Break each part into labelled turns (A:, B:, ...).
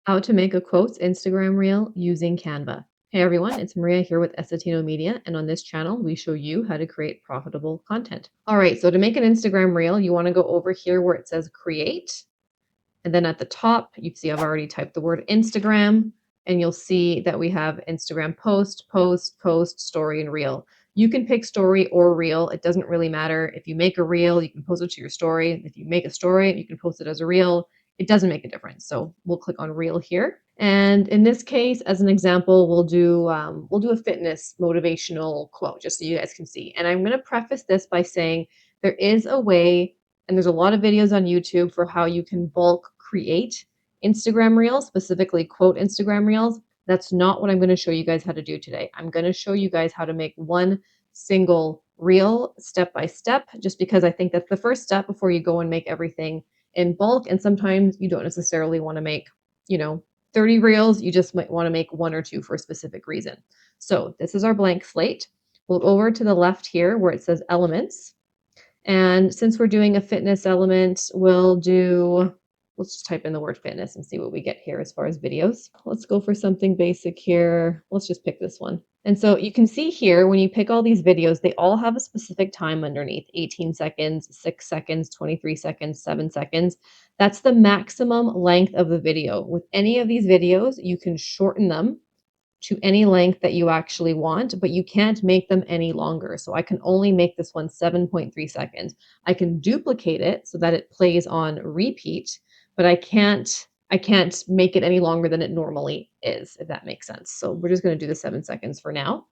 A: How to make a quotes Instagram reel using Canva. Hey everyone, it's Maria here with Essetino and on this channel we show you how to create profitable content. All right, so to make an Instagram reel, you want to go over here where it says create, and then at the top, you see I've already typed the word Instagram, and you'll see that we have Instagram post, post, post, story, and reel. You can pick story or reel. It doesn't really matter. If you make a reel, you can post it to your story. If you make a story, you can post it as a reel. It doesn't make a difference. So we'll click on reel here. And in this case, as an example, we'll do a fitness motivational quote just so you guys can see. And I'm going to preface this by saying there is a way, and there's a lot of videos on YouTube for how you can bulk create Instagram reels, specifically quote Instagram reels. That's not what I'm going to show you guys how to do today. I'm going to show you guys how to make one single reel step by step, just because I think that's the first step before you go and make everything in bulk. And sometimes you don't necessarily want to make, 30 reels. You just might want to make one or two for a specific reason. So this is our blank slate. We'll go over to the left here where it says elements. And since we're doing a fitness element, let's just type in the word fitness and see what we get here as far as videos. Let's go for something basic here. Let's just pick this one. And so you can see here, when you pick all these videos, they all have a specific time underneath: 18 seconds, 6 seconds, 23 seconds, 7 seconds. That's the maximum length of the video. With any of these videos, you can shorten them to any length that you actually want, but you can't make them any longer. So I can only make this one 7.3 seconds. I can duplicate it so that it plays on repeat, but I can't make it any longer than it normally is, if that makes sense. So we're just going to do the 7 seconds for now.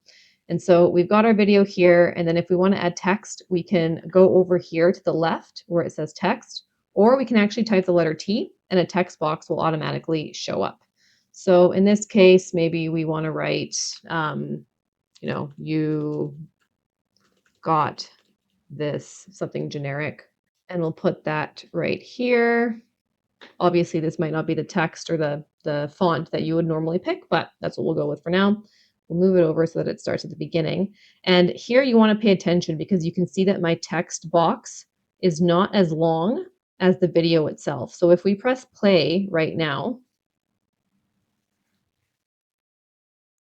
A: And so we've got our video here. And then if we want to add text, we can go over here to the left where it says text, or we can actually type the letter T and a text box will automatically show up. So in this case, maybe we want to write, you got this, something generic, and we'll put that right here. Obviously, this might not be the text or the font that you would normally pick, but that's what we'll go with for now. We'll move it over so that it starts at the beginning. And here you want to pay attention because you can see that my text box is not as long as the video itself. So if we press play right now,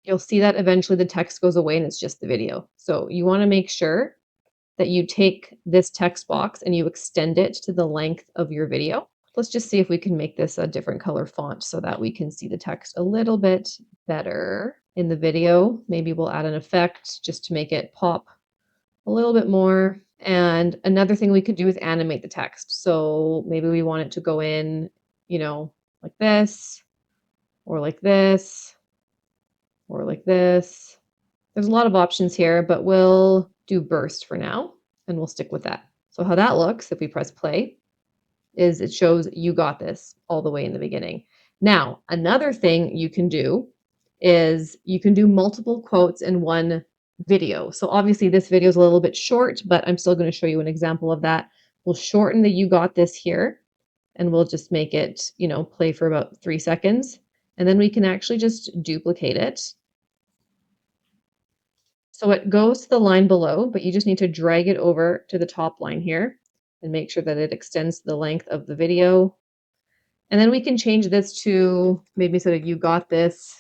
A: you'll see that eventually the text goes away and it's just the video. So you want to make sure that you take this text box and you extend it to the length of your video. Let's just see if we can make this a different color font so that we can see the text a little bit better in the video. Maybe we'll add an effect just to make it pop a little bit more. And another thing we could do is animate the text. So maybe we want it to go in, like this, or like this, or like this. There's a lot of options here, but we'll do burst for now, and we'll stick with that. So how that looks, if we press play, is it shows you got this all the way in the beginning. Now, another thing you can do is you can do multiple quotes in one video. So obviously this video is a little bit short, but I'm still going to show you an example of that. We'll shorten the you got this here, and we'll just make it, play for about 3 seconds. And then we can actually just duplicate it. So it goes to the line below, but you just need to drag it over to the top line here and make sure that it extends the length of the video. And then we can change this to maybe so that you got this,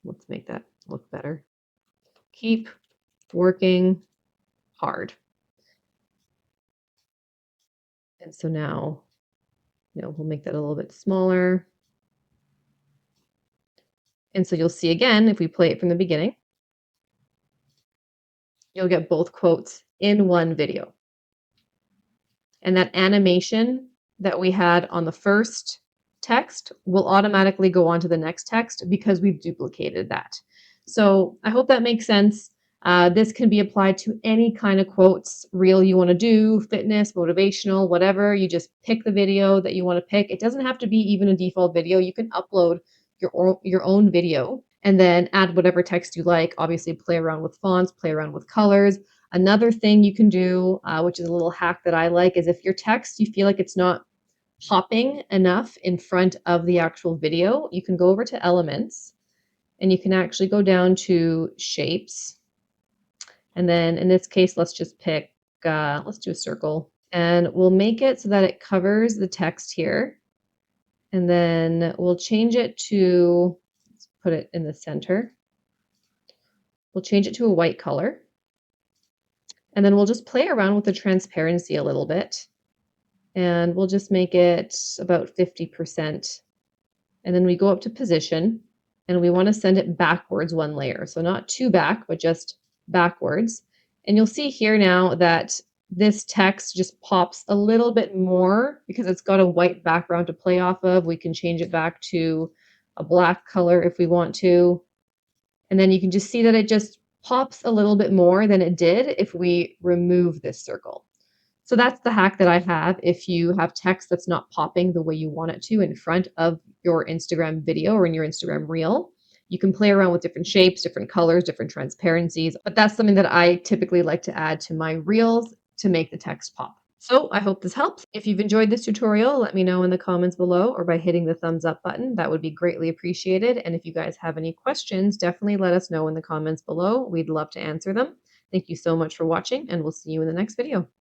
A: let's make that look better. Keep working hard. And so now, we'll make that a little bit smaller. And so you'll see again, if we play it from the beginning, you'll get both quotes in one video. And that animation that we had on the first text will automatically go on to the next text because we've duplicated that. So I hope that makes sense. This can be applied to any kind of quotes reel you want to do, fitness, motivational, whatever. You just pick the video that you want to pick. It doesn't have to be even a default video. You can upload your own video and then add whatever text you like. Obviously, play around with fonts, play around with colors. Another thing you can do, which is a little hack that I like, is if your text, you feel like it's not popping enough in front of the actual video, you can go over to elements and you can actually go down to shapes. And then in this case, let's just pick, let's do a circle, and we'll make it so that it covers the text here. And then we'll change it to, let's put it in the center. We'll change it to a white color. And then we'll just play around with the transparency a little bit. And we'll just make it about 50%. And then we go up to position, and we want to send it backwards one layer. So not two back, but just backwards. And you'll see here now that this text just pops a little bit more because it's got a white background to play off of. We can change it back to a black color if we want to. And then you can just see that it just pops a little bit more than it did if we remove this circle. So that's the hack that I have. If you have text that's not popping the way you want it to in front of your Instagram video or in your Instagram reel, you can play around with different shapes, different colors, different transparencies. But that's something that I typically like to add to my reels to make the text pop. So I hope this helps. If you've enjoyed this tutorial, let me know in the comments below or by hitting the thumbs up button. That would be greatly appreciated. And if you guys have any questions, definitely let us know in the comments below. We'd love to answer them. Thank you so much for watching, and we'll see you in the next video.